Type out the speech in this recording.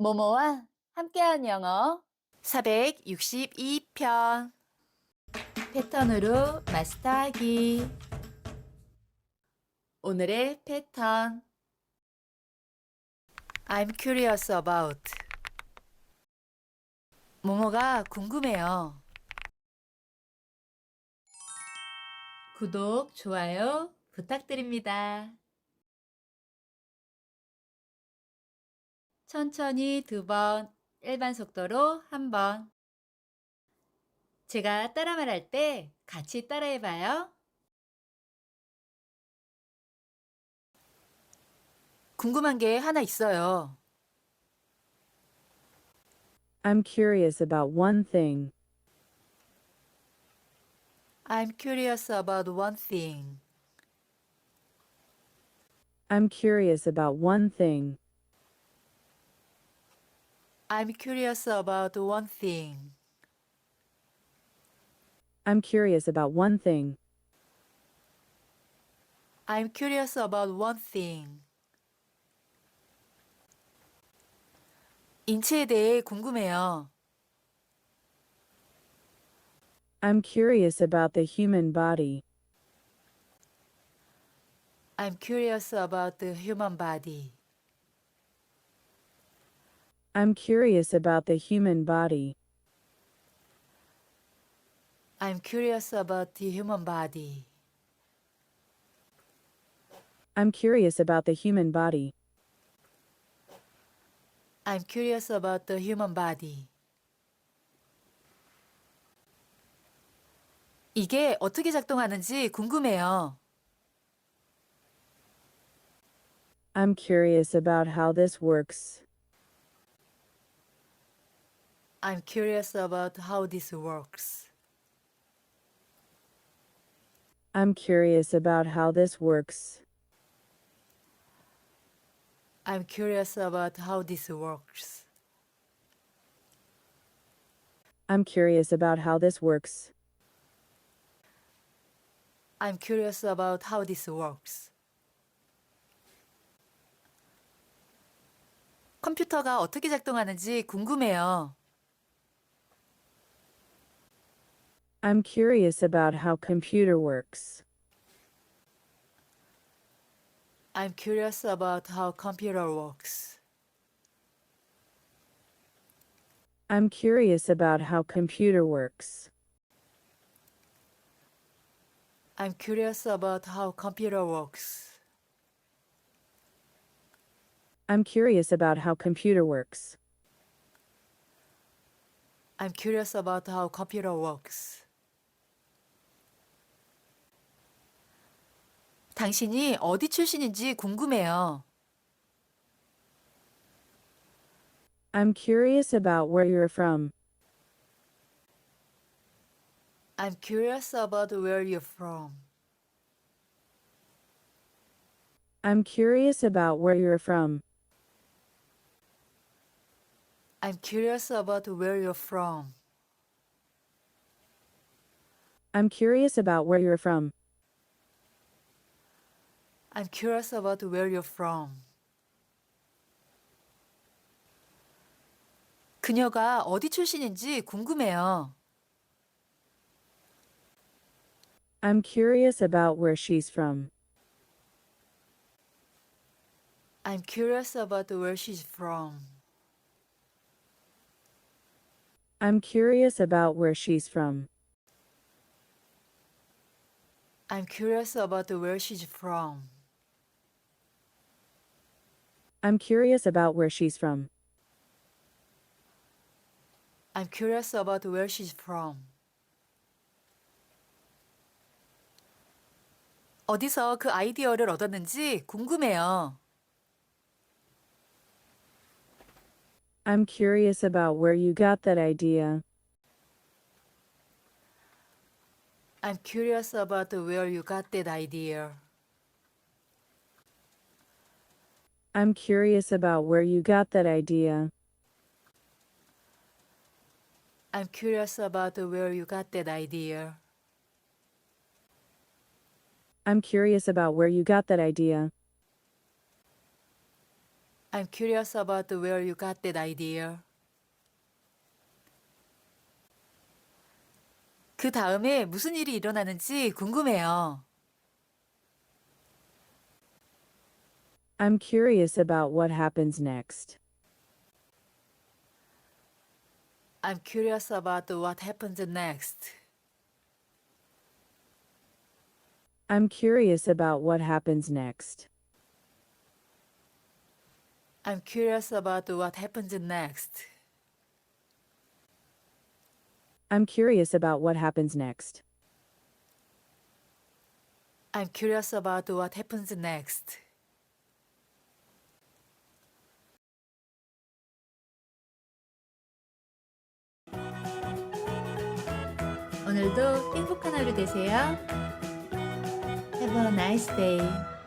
모모와 함께한 영어 462편 패턴으로 마스터하기. 오늘의 패턴 I'm curious about 뭐뭐가 궁금해요. 구독, 좋아요 부탁드립니다. 천천히 2번, 일반 속도로 1번. 제가 따라 말할 때 같이 따라해봐요. 궁금한 게 하나 있어요. I'm curious about one thing. I'm curious about one thing. I'm curious about one thing. I'm curious about one thing. I'm curious about one thing. I'm curious about one thing. 인체에 대해 궁금해요. I'm curious about the human body. I'm curious about the human body. I'm curious about the human body. I'm curious about the human body. I'm curious about the human body. I'm curious about the human body. 이게 어떻게 작동하는지 궁금해요. I'm curious about how this works. I'm curious about how this works. I'm curious about how this works. I'm curious about how this works. I'm curious about how this works. I'm curious about how this works. 컴퓨터가 어떻게 작동하는지 궁금해요. I'm curious about how computer works. I'm curious about how computer works. I'm curious about how computer works. I'm curious about how computer works. I'm curious about how computer works. I'm curious about how computer works. 당신이 어디 출신인지 궁금해요. I'm curious about where you're from. I'm curious about where you're from. I'm curious about where you're from. I'm curious about where you're from. I'm curious about where you're from. I'm curious about where you're from. 그녀가 어디 출신인지 궁금해요. I'm curious about where she's from. I'm curious about where she's from. I'm curious about where she's from. I'm curious about where she's from. I'm curious about where she's from. I'm curious about where she's from. 어디서 그 아이디어를 얻었는지 궁금해요. I'm curious about where you got that idea. I'm curious about where you got that idea. I'm curious about where you got that idea. I'm curious about where you got that idea. I'm curious about where you got that idea. I'm curious about where you got that idea. 그 다음에 무슨 일이 일어나는지 궁금해요. I'm curious about what happens next. I'm curious about what happens next. I'm curious about what happens next. I'm curious about what happens next. I'm curious about what happens next. I'm curious about what happens next. 오늘도 행복한 하루 되세요. Have a nice day.